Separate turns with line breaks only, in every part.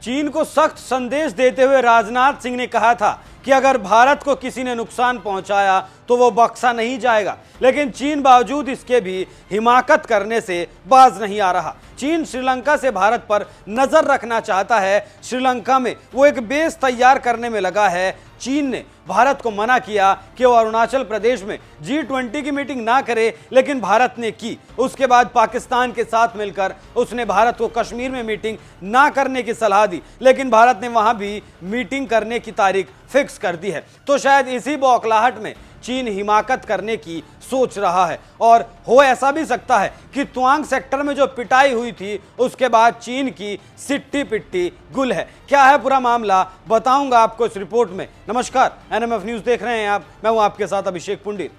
चीन को सख्त संदेश देते हुए राजनाथ सिंह ने कहा था कि अगर भारत को किसी ने नुकसान पहुंचाया तो वो बख्शा नहीं जाएगा, लेकिन चीन बावजूद इसके भी हिमाकत करने से बाज नहीं आ रहा। चीन श्रीलंका से भारत पर नजर रखना चाहता है। श्रीलंका में वो एक बेस तैयार करने में लगा है। चीन ने भारत को मना किया कि वो अरुणाचल प्रदेश में G20 की मीटिंग ना करे, लेकिन भारत ने की। उसके बाद पाकिस्तान के साथ मिलकर उसने भारत को कश्मीर में मीटिंग ना करने की सलाह दी, लेकिन भारत ने वहां भी मीटिंग करने की तारीख फिक्स कर दी है। तो शायद इसी बौखलाहट में चीन हिमाकत करने की सोच रहा है, और हो ऐसा भी सकता है कि तवांग सेक्टर में जो पिटाई हुई थी उसके बाद चीन की सिट्टी पिट्टी गुल है। क्या है पूरा मामला, बताऊंगा आपको इस रिपोर्ट में। नमस्कार, NMF न्यूज देख रहे हैं आप, मैं हूं आपके साथ अभिषेक पुंडित।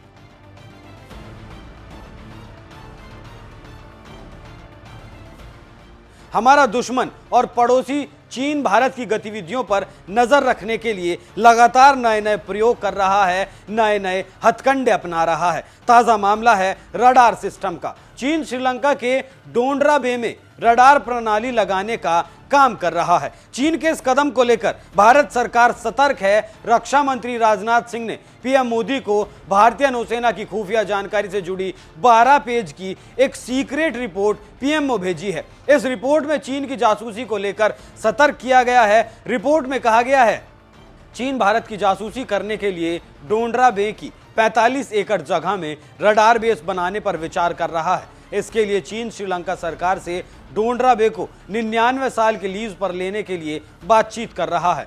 हमारा दुश्मन और पड़ोसी चीन भारत की गतिविधियों पर नजर रखने के लिए लगातार नए नए प्रयोग कर रहा है, नए नए हथकंडे अपना रहा है। ताजा मामला है रडार सिस्टम का। चीन श्रीलंका के डोंडरा बे में रडार प्रणाली लगाने का काम कर रहा है। चीन के इस कदम को लेकर भारत सरकार सतर्क है। रक्षा मंत्री राजनाथ सिंह ने पीएम मोदी को भारतीय नौसेना की खुफिया जानकारी से जुड़ी 12 पेज की एक सीक्रेट रिपोर्ट पीएमओ भेजी है। इस रिपोर्ट में चीन की जासूसी को लेकर सतर्क किया गया है। रिपोर्ट में कहा गया है चीन भारत की जासूसी करने के लिए डोंडरा बे की 45 एकड़ जगह में रडार बेस बनाने पर विचार कर रहा है। इसके लिए चीन श्रीलंका सरकार से डोंडरा बे को 99 साल के लीज पर लेने के लिए बातचीत कर रहा है।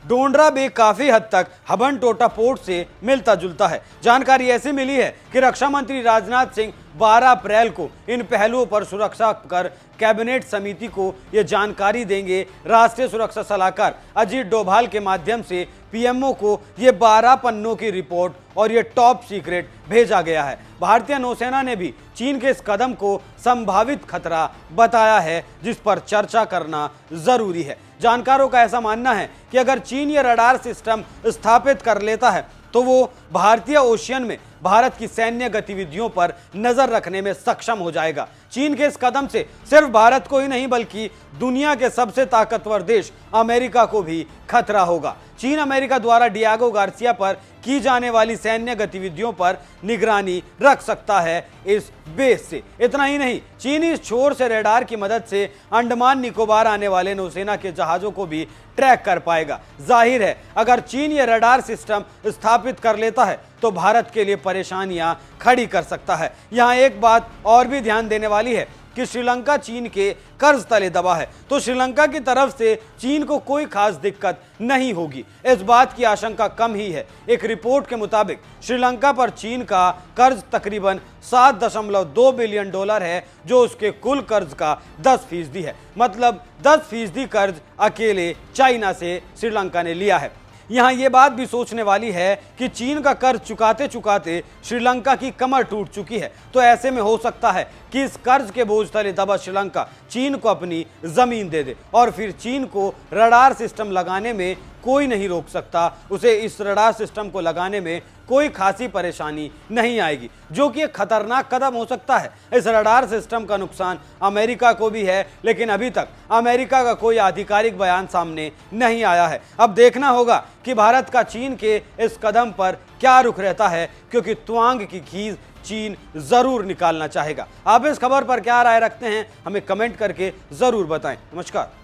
डोंडरा बे काफी हद तक हबनटोटा पोर्ट से मिलता जुलता है। जानकारी ऐसी मिली है कि रक्षा मंत्री राजनाथ सिंह 12 अप्रैल को इन पहलुओं पर सुरक्षा कर कैबिनेट समिति को यह जानकारी देंगे। राष्ट्रीय सुरक्षा सलाहकार अजीत डोभाल के माध्यम से पीएमओ को यह 12 पन्नों की रिपोर्ट और यह टॉप सीक्रेट भेजा गया है। भारतीय नौसेना ने भी चीन के इस कदम को संभावित खतरा बताया है, जिस पर चर्चा करना जरूरी है। जानकारों का ऐसा मानना है कि अगर चीन ये रडार सिस्टम स्थापित कर लेता है तो वो भारतीय ओशियन में भारत की सैन्य गतिविधियों पर नजर रखने में सक्षम हो जाएगा। चीन के इस कदम से सिर्फ भारत को ही नहीं बल्कि दुनिया के सबसे ताकतवर देश अमेरिका को भी खतरा होगा। चीन अमेरिका द्वारा डियागो गार्सिया पर की जाने वाली सैन्य गतिविधियों पर निगरानी रख सकता है इस बेस से। इतना ही नहीं, चीन इस छोर से रडार की मदद से अंडमान निकोबार आने वाले नौसेना के जहाजों को भी ट्रैक कर पाएगा। जाहिर है अगर चीन ये रडार सिस्टम स्थापित कर लेता है तो भारत के लिए परेशानियां खड़ी कर सकता है। यहां एक बात और भी ध्यान देने वाली है कि श्रीलंका चीन के कर्ज तले दबा है, तो श्रीलंका की तरफ से चीन को कोई खास दिक्कत नहीं होगी। इस बात की आशंका कम ही है। एक रिपोर्ट के मुताबिक श्रीलंका पर चीन का कर्ज तकरीबन $7.2 बिलियन है, जो उसके कुल कर्ज का 10% है। मतलब 10% कर्ज अकेले चाइना से श्रीलंका ने लिया है। यहाँ ये बात भी सोचने वाली है कि चीन का कर्ज चुकाते चुकाते श्रीलंका की कमर टूट चुकी है, तो ऐसे में हो सकता है कि इस कर्ज के बोझ तले दबा श्रीलंका चीन को अपनी जमीन दे दे, और फिर चीन को रडार सिस्टम लगाने में कोई नहीं रोक सकता। उसे इस रडार सिस्टम को लगाने में कोई खासी परेशानी नहीं आएगी, जो कि एक खतरनाक कदम हो सकता है। इस रडार सिस्टम का नुकसान अमेरिका को भी है, लेकिन अभी तक अमेरिका का कोई आधिकारिक बयान सामने नहीं आया है। अब देखना होगा कि भारत का चीन के इस कदम पर क्या रुख रहता है, क्योंकि तवांग की खींच चीन जरूर निकालना चाहेगा। आप इस खबर पर क्या राय रखते हैं, हमें कमेंट करके जरूर बताएं। नमस्कार।